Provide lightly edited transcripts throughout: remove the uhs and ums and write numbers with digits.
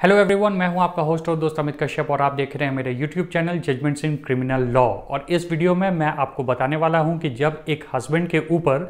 Hello everyone, मैं हूं आपका होस्ट और दोस्त अमित कश्यप और आप देख रहे हैं मेरे YouTube channel judgements in criminal law. और इस वीडियो में मैं आपको बताने वाला हूं कि जब एक हस्बैंड के ऊपर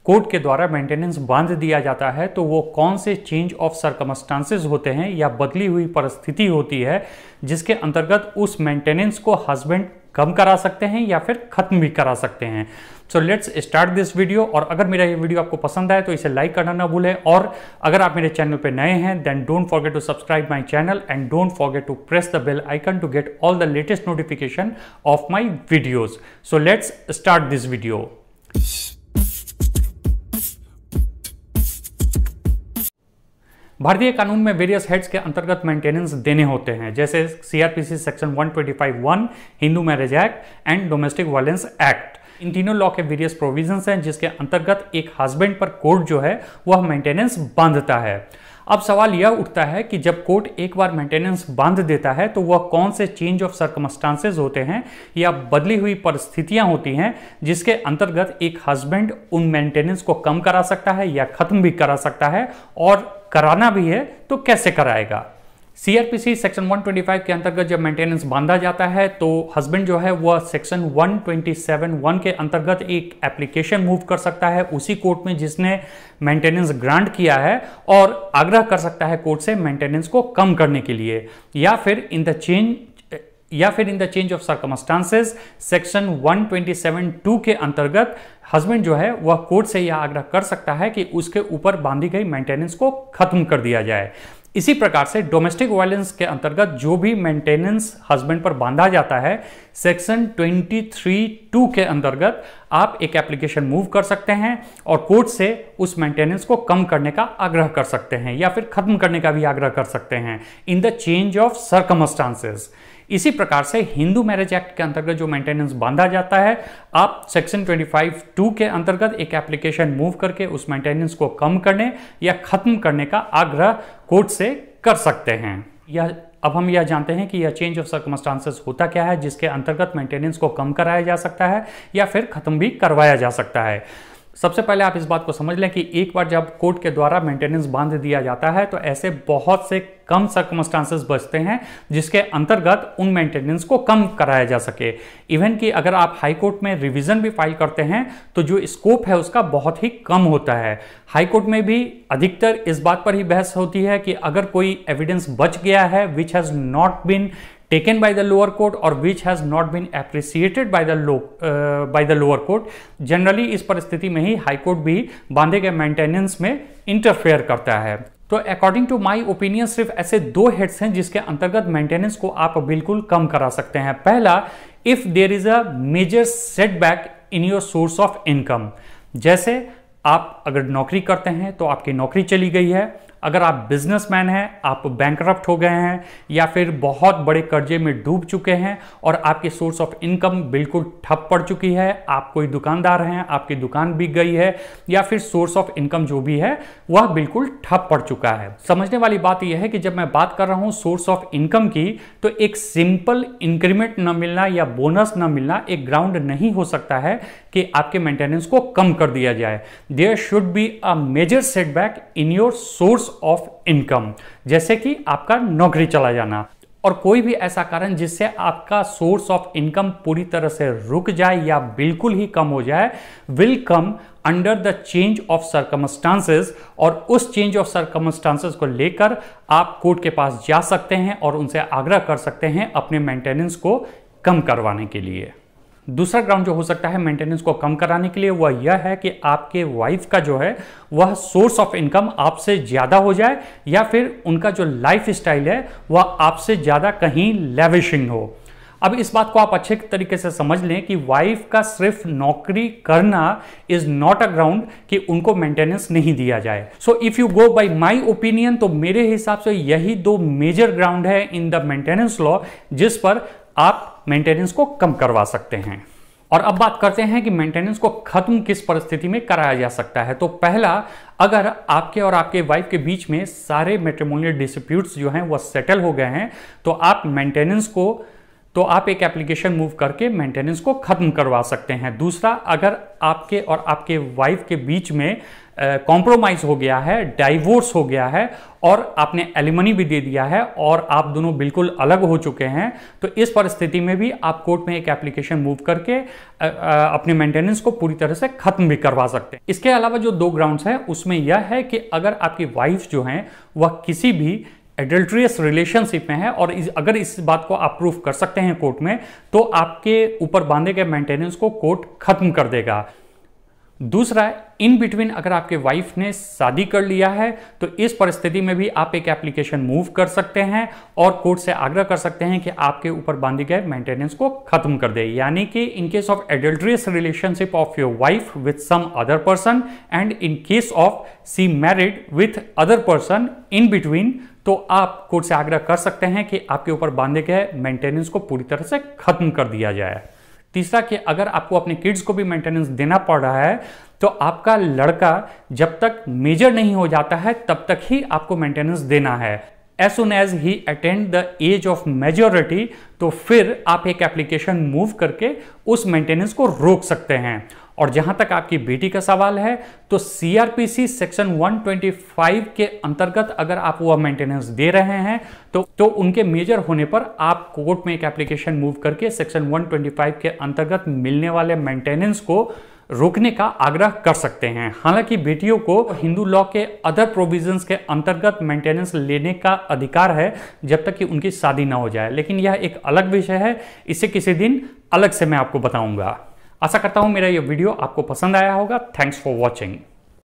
कोर्ट के द्वारा मेंटेनेंस बांध दिया जाता है तो वो कौन से चेंज ऑफ सर्कमस्टांसेस होते हैं या बदली हुई परिस्थिति होती है जिसके अंतर्गत उस मेंटेनेंस को हस्बैंड कम करा सकते हैं या फिर खत्म भी करा सकते हैं। सो लेट्स स्टार्ट दिस वीडियो। और अगर मेरा ये वीडियो आपको पसंद आए तो इसे लाइक करना ना भूलें, और अगर आप मेरे चैनल पे नए हैं then don't forget to subscribe my channel and don't forget to press the bell icon to get all the latest notification of my videos. So let's start this video. भारतीय कानून में वेरियस हेड्स के अंतर्गत maintenance देने होते हैं, जैसे CRPC section 125(1), Hindu marriage act and domestic violence act. इन तीनों लॉ के वेरियस प्रोविजंस हैं जिसके अंतर्गत एक हस्बैंड पर कोर्ट जो है वह मेंटेनेंस बांधता है। अब सवाल यह उठता है कि जब कोर्ट एक बार मेंटेनेंस बांध देता है तो वह कौन से चेंज ऑफ सर्कमस्टांसेस होते हैं या बदली हुई परिस्थितियां होती हैं जिसके अंतर्गत एक हस्बैंड उन मेंटेनेंस को कम करा सकता है या खत्म भी करा सकता है, और कराना भी है तो कैसे कराएगा। सीआरपीसी सेक्शन 125 के अंतर्गत जब मेंटेनेंस बांधा जाता है तो हस्बैंड जो है वह सेक्शन 127(1) के अंतर्गत एक एप्लीकेशन मूव कर सकता है उसी कोर्ट में जिसने मेंटेनेंस ग्रांट किया है, और आग्रह कर सकता है कोर्ट से मेंटेनेंस को कम करने के लिए, या फिर in the change of circumstances section 127(2) के अंतर्गत हस्बैंड जो है वह कोर्ट से यह आग्रह कर सकता है कि उसके ऊपर बांधी गई मेंटेनेंस को खत्म कर दिया जाए। इसी प्रकार से डोमेस्टिक वायलेंस के अंतर्गत जो भी मेंटेनेंस हस्बैंड पर बांधा जाता है सेक्शन 23(2) के अंतर्गत आप एक एप्लीकेशन मूव कर सकते हैं और कोर्ट से उस मेंटेनेंस को कम करने का आग्रह कर सकते हैं या फिर खत्म करने का भी आग्रह कर सकते हैं in the change of circumstances. इसी प्रकार से हिंदू मैरिज एक्ट के अंतर्गत जो मेंटेनेंस बांधा जाता है आप सेक्शन 25(2) के अंतर्गत एक एप्लीकेशन मूव करके उस मेंटेनेंस को कम करने या खत्म करने का आग्रह कोर्ट से कर सकते हैं। अब हम यह जानते हैं कि यह चेंज ऑफ सर्कमस्टांसेस होता क्या है जिसके अंतर्गत मेंटेनेंस को कम कराया जा सकता है या फिर खत्म भी करवाया जा सकता है। सबसे पहले आप इस बात को समझ लें कि एक बार जब कोर्ट के द्वारा मेंटेनेंस बांध दिया जाता है तो ऐसे बहुत से कम सर्कमस्टांसेस बचते हैं जिसके अंतर्गत उन मेंटेनेंस को कम कराया जा सके। इवन कि अगर आप हाई कोर्ट में रिवीजन भी फाइल करते हैं तो जो स्कोप है उसका बहुत ही कम होता है। हाई कोर्ट में भी अधिकतर इस बात पर ही बहस होती है कि अगर कोई एविडेंस बच गया है which has not been taken by the lower court or which has not been appreciated by the lower court, generally इस परिस्थिति में ही हाई कोर्ट भी बांधे गए मेंटेनेंस में इंटरफेयर करता है। तो अकॉर्डिंग टू माय ओपिनियन सिर्फ ऐसे दो हेड्स हैं जिसके अंतर्गत मेंटेनेंस को आप बिल्कुल कम करा सकते हैं। पहला, if there is a major setback in your source of income, जैसे आप अगर नौकरी करते हैं तो आपकी नौकरी चली गई है, अगर आप बिजनेसमैन हैं, आप बैंकरप्ट हो गए हैं, या फिर बहुत बड़े कर्जे में डूब चुके हैं और आपकी सोर्स ऑफ इनकम बिल्कुल ठप पड़ चुकी है, आप कोई दुकानदार हैं, आपकी दुकान बिक गई है, या फिर सोर्स ऑफ इनकम जो भी है वह बिल्कुल ठप पड़ चुका है। समझने वाली बात यह है कि जब मैं बात कर रहा हूं सोर्स ऑफ इनकम की तो एक सिंपल इंक्रीमेंट न मिलना या बोनस न मिलना एक ग्राउंड नहीं हो सकता है कि आपके मेंटेनेंस को कम कर दिया जाए। There should be a major setback in your source of income, जैसे कि आपका नौकरी चला जाना, और कोई भी ऐसा कारण जिससे आपका सोर्स ऑफ इनकम पूरी तरह से रुक जाए या बिल्कुल ही कम हो जाए, will come under the change of circumstances. और उस चेंज ऑफ सर्कमस्टांसेस को लेकर आप कोर्ट के पास जा सकते हैं और उनसे आग्रह कर सकते हैं अपने मेंटेनेंस को कम करवाने के लिए। दूसरा ग्राउंड जो हो सकता है मेंटेनेंस को कम कराने के लिए वह यह है कि आपके वाइफ का जो है वह सोर्स ऑफ इनकम आपसे ज्यादा हो जाए, या फिर उनका जो लाइफ स्टाइल है वह आपसे ज्यादा कहीं लेविशिंग हो। अब इस बात को आप अच्छे तरीके से समझ लें कि वाइफ का सिर्फ नौकरी करना इज नॉट अ ग्राउंड कि उनको मेंटेनेंस नहीं दिया जाए। So if you go by my opinion तो मेरे हिसाब से यही दो मेजर ग्राउंड है इन द मेंटेनेंस लॉ जिस पर आप मेंटेनेंस को कम करवा सकते हैं। और अब बात करते हैं कि मेंटेनेंस को खत्म किस परिस्थिति में कराया जा सकता है। तो पहला, अगर आपके और आपके वाइफ के बीच में सारे मैट्रिमोनियल डिस्प्यूट्स जो हैं वह सेटल हो गए हैं तो आप एक एप्लीकेशन मूव करके मेंटेनेंस को खत्म करवा सकते हैं। दूसरा, अगर आपके और आपके वाइफ के बीच में कॉम्प्रोमाइज हो गया है, डाइवोर्स हो गया है और आपने एलिमनी भी दे दिया है और आप दोनों बिल्कुल अलग हो चुके हैं, तो इस परिस्थिति में भी आप कोर्ट में एक एप्लीकेशन मूव करके अपने मेंटेनेंस को पूरी तरह से खत्म भी करवा सकते हैं। इसके अलावा जो 2 ग्राउंड्स हैं उसमें यह है कि अगर आपकी वाइफ जो है वह किसी भी एडल्ट्रियस रिलेशनशिप में है और अगर इस बात को आप प्रूफ कर सकते हैं कोर्ट में, तो आपके ऊपर बांधे गए मेंटेनेंस को कोर्ट खत्म कर देगा। दूसरा, इन बिटवीन अगर आपके वाइफ ने शादी कर लिया है तो इस परिस्थिति में भी आप एक एप्लीकेशन मूव कर सकते हैं और कोर्ट से आग्रह कर सकते हैं कि आपके ऊपर बांधे गए मेंटेनेंस को खत्म कर दे। यानी कि in case of adulterous relationship of your wife with some other person and in case of she married with other person in between, तो आप कोर्ट से आग्रह कर सकते हैं कि आपके ऊपर बांधे गए मेंटेनेंस को पूरी तरह से खत्म कर दिया जाए। तीसरा, कि अगर आपको अपने किड्स को भी मेंटेनेंस देना पड़ रहा है तो आपका लड़का जब तक मेजर नहीं हो जाता है तब तक ही आपको मेंटेनेंस देना है। As soon as he attend the age of majority, तो फिर आप एक एप्लीकेशन मूव करके उस मेंटेनेंस को रोक सकते हैं। और जहां तक आपकी बेटी का सवाल है, तो सीआरपीसी सेक्शन 125 के अंतर्गत अगर आप वो मेंटेनेंस दे रहे हैं तो उनके मेजर होने पर आप कोर्ट में एक एप्लीकेशन मूव करके सेक्शन 125 के अंतर्गत मिलने वाले मेंटेनेंस को रोकने का आग्रह कर सकते हैं। हालांकि बेटियों को हिंदू लॉ के अदर प्रोविजंस के अंतर्गत मेंटेनेंस लेने का अधिकार है जब तक कि उनकी शादी ना हो जाए, लेकिन यह एक अलग विषय है, इसे किसी दिन अलग से मैं आपको बताऊंगा। आशा करता हूं मेरा यह वीडियो आपको पसंद आया होगा। Thanks for watching.